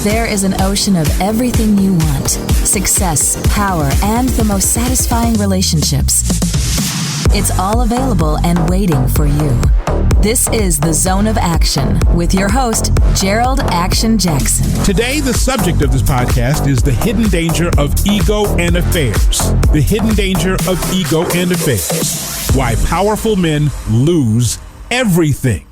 There is an ocean of everything you want: success, power, and the most satisfying relationships. It's all available and waiting for you. This is The Zone of Action with your host, Gerald Action Jackson. Today, the subject of this podcast is the hidden danger of ego and affairs. The hidden danger of ego and affairs. Why powerful men lose everything.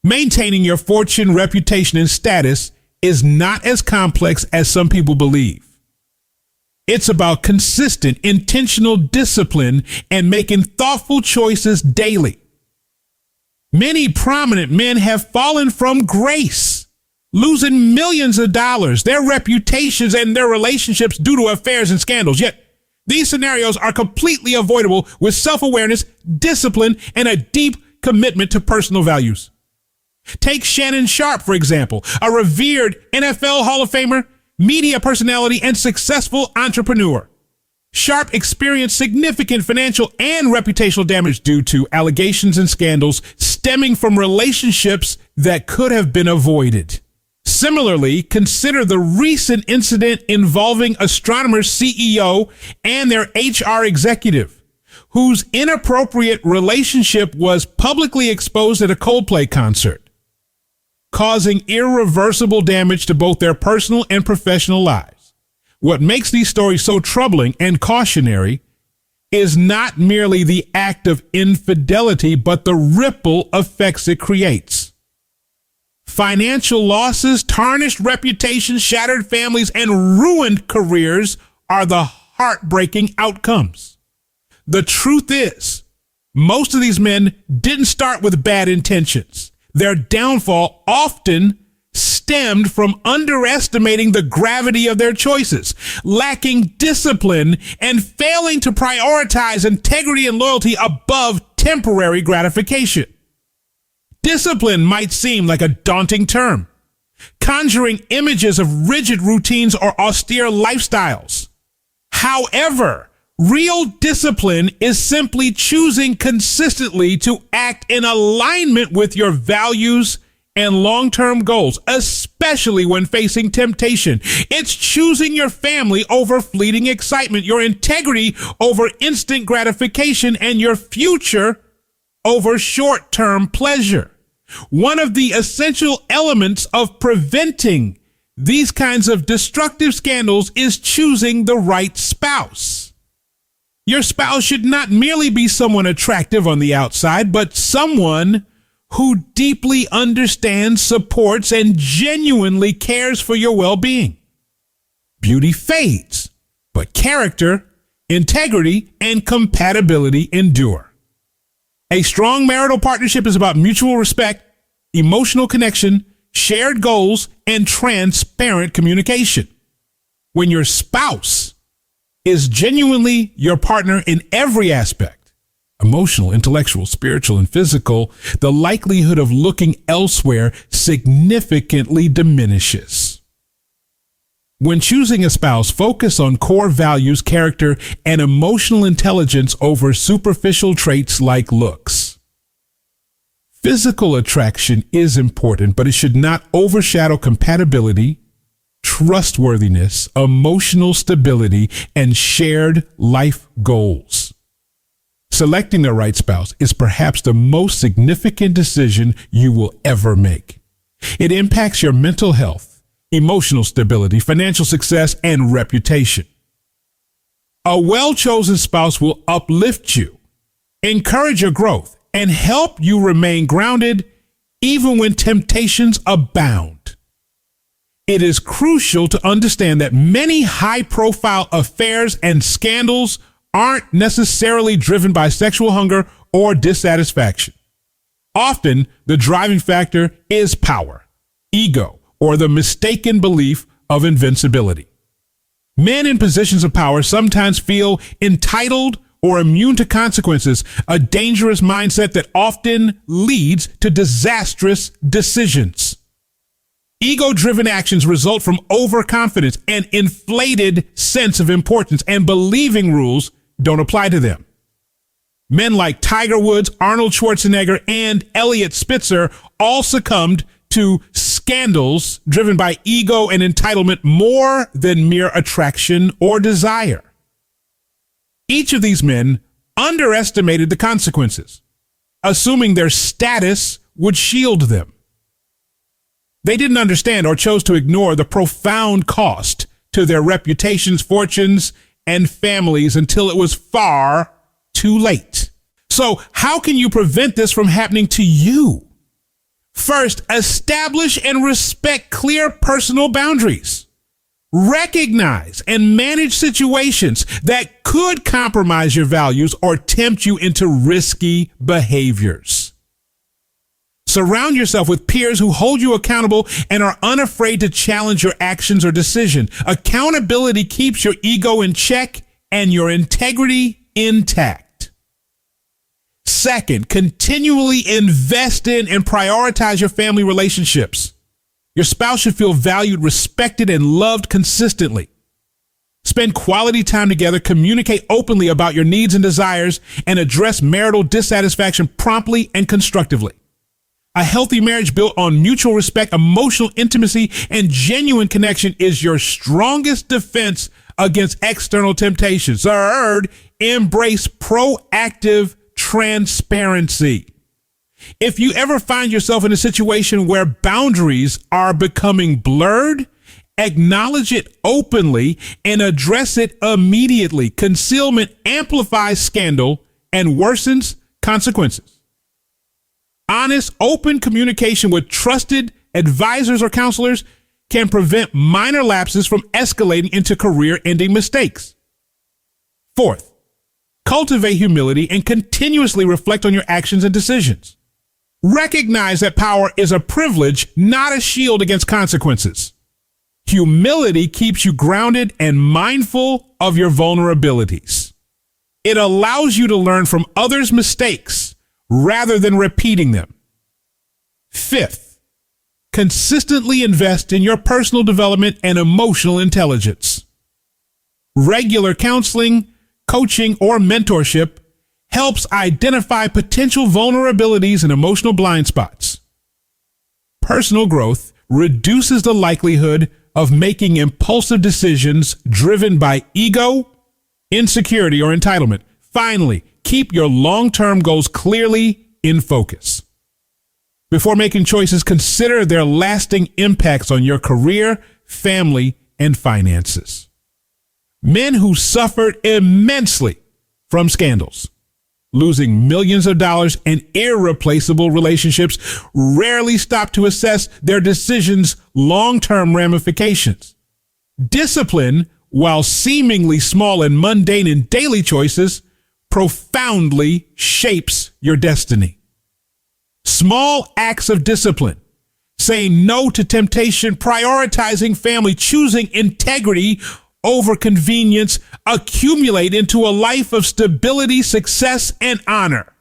Maintaining your fortune, reputation, and status is not as complex as some people believe. It's about consistent, intentional discipline and making thoughtful choices daily. Many prominent men have fallen from grace, losing millions of dollars, their reputations, and their relationships due to affairs and scandals. Yet, these scenarios are completely avoidable with self-awareness, discipline, and a deep commitment to personal values. Take Shannon Sharpe, for example, a revered NFL Hall of Famer, media personality, and successful entrepreneur. Sharpe experienced significant financial and reputational damage due to allegations and scandals stemming from relationships that could have been avoided. Similarly, consider the recent incident involving Astronomer's CEO and their HR executive, whose inappropriate relationship was publicly exposed at a Coldplay concert, causing irreversible damage to both their personal and professional lives. What makes these stories so troubling and cautionary is not merely the act of infidelity, but the ripple effects it creates. Financial losses, tarnished reputations, shattered families, and ruined careers are the heartbreaking outcomes. The truth is, most of these men didn't start with bad intentions. Their downfall often stemmed from underestimating the gravity of their choices, lacking discipline, and failing to prioritize integrity and loyalty above temporary gratification. Discipline might seem like a daunting term, conjuring images of rigid routines or austere lifestyles. However, real discipline is simply choosing consistently to act in alignment with your values and long-term goals, especially when facing temptation. It's choosing your family over fleeting excitement, your integrity over instant gratification, and your future over short-term pleasure. One of the essential elements of preventing these kinds of destructive scandals is choosing the right spouse. Your spouse should not merely be someone attractive on the outside, but someone who deeply understands, supports, and genuinely cares for your well-being. Beauty fades, but character, integrity, and compatibility endure. A strong marital partnership is about mutual respect, emotional connection, shared goals, and transparent communication. When your spouse is genuinely your partner in every aspect, emotional, intellectual, spiritual, and physical, the likelihood of looking elsewhere significantly diminishes. When choosing a spouse, focus on core values, character, and emotional intelligence over superficial traits like looks. Physical attraction is important, but it should not overshadow compatibility, trustworthiness, emotional stability, and shared life goals. Selecting the right spouse is perhaps the most significant decision you will ever make. It impacts your mental health, emotional stability, financial success, and reputation. A well-chosen spouse will uplift you, encourage your growth, and help you remain grounded even when temptations abound. It is crucial to understand that many high-profile affairs and scandals aren't necessarily driven by sexual hunger or dissatisfaction. Often, the driving factor is power, ego, or the mistaken belief of invincibility. Men in positions of power sometimes feel entitled or immune to consequences, a dangerous mindset that often leads to disastrous decisions. Ego-driven actions result from overconfidence, an inflated sense of importance, and believing rules don't apply to them. Men like Tiger Woods, Arnold Schwarzenegger, and Elliot Spitzer all succumbed to scandals driven by ego and entitlement more than mere attraction or desire. Each of these men underestimated the consequences, assuming their status would shield them. They didn't understand or chose to ignore the profound cost to their reputations, fortunes, and families until it was far too late. So how can you prevent this from happening to you? First, establish and respect clear personal boundaries. Recognize and manage situations that could compromise your values or tempt you into risky behaviors. Surround yourself with peers who hold you accountable and are unafraid to challenge your actions or decision. Accountability keeps your ego in check and your integrity intact. Second, continually invest in and prioritize your family relationships. Your spouse should feel valued, respected, and loved consistently. Spend quality time together, communicate openly about your needs and desires, and address marital dissatisfaction promptly and constructively. A healthy marriage built on mutual respect, emotional intimacy, and genuine connection is your strongest defense against external temptations. Third, embrace proactive transparency. If you ever find yourself in a situation where boundaries are becoming blurred, acknowledge it openly and address it immediately. Concealment amplifies scandal and worsens consequences. Honest, open communication with trusted advisors or counselors can prevent minor lapses from escalating into career-ending mistakes. Fourth, cultivate humility and continuously reflect on your actions and decisions. Recognize that power is a privilege, not a shield against consequences. Humility keeps you grounded and mindful of your vulnerabilities. It allows you to learn from others' mistakes rather than repeating them. Fifth, consistently invest in your personal development and emotional intelligence. Regular counseling, coaching, or mentorship helps identify potential vulnerabilities and emotional blind spots. Personal growth reduces the likelihood of making impulsive decisions driven by ego, insecurity, or entitlement. Finally, keep your long-term goals clearly in focus. Before making choices, consider their lasting impacts on your career, family, and finances. Men who suffered immensely from scandals, losing millions of dollars and irreplaceable relationships, rarely stop to assess their decisions' long-term ramifications. Discipline, while seemingly small and mundane in daily choices, profoundly shapes your destiny. Small acts of discipline, saying no to temptation, prioritizing family, choosing integrity over convenience, accumulate into a life of stability, success, and honor.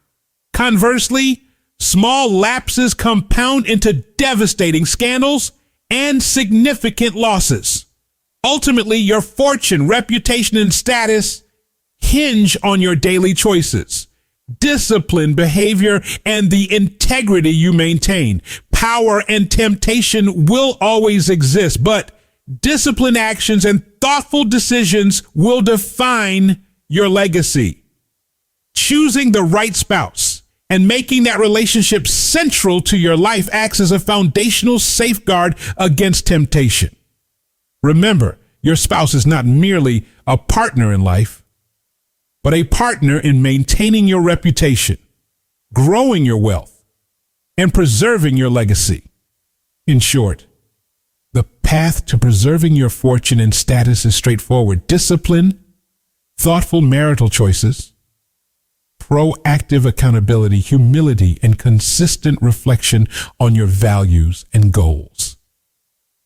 Conversely, small lapses compound into devastating scandals and significant losses. Ultimately, your fortune, reputation, and status hinge on your daily choices, discipline, behavior, and the integrity you maintain. Power and temptation will always exist, but disciplined actions and thoughtful decisions will define your legacy. Choosing the right spouse and making that relationship central to your life acts as a foundational safeguard against temptation. Remember, your spouse is not merely a partner in life, but a partner in maintaining your reputation, growing your wealth, and preserving your legacy. In short, the path to preserving your fortune and status is straightforward. Discipline, thoughtful marital choices, proactive accountability, humility, and consistent reflection on your values and goals.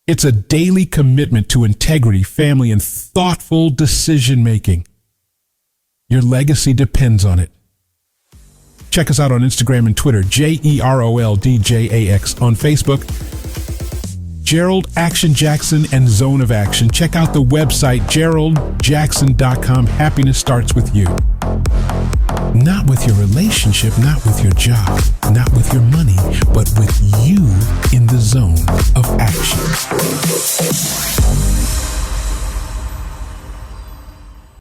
It's a daily commitment to integrity, family, and thoughtful decision-making. Your legacy depends on it. Check us out on Instagram and Twitter, JEROLDJAX, on Facebook, Gerald Action Jackson and Zone of Action. Check out the website, GeraldJackson.com. Happiness starts with you. Not with your relationship, not with your job, not with your money, but with you in the zone of action.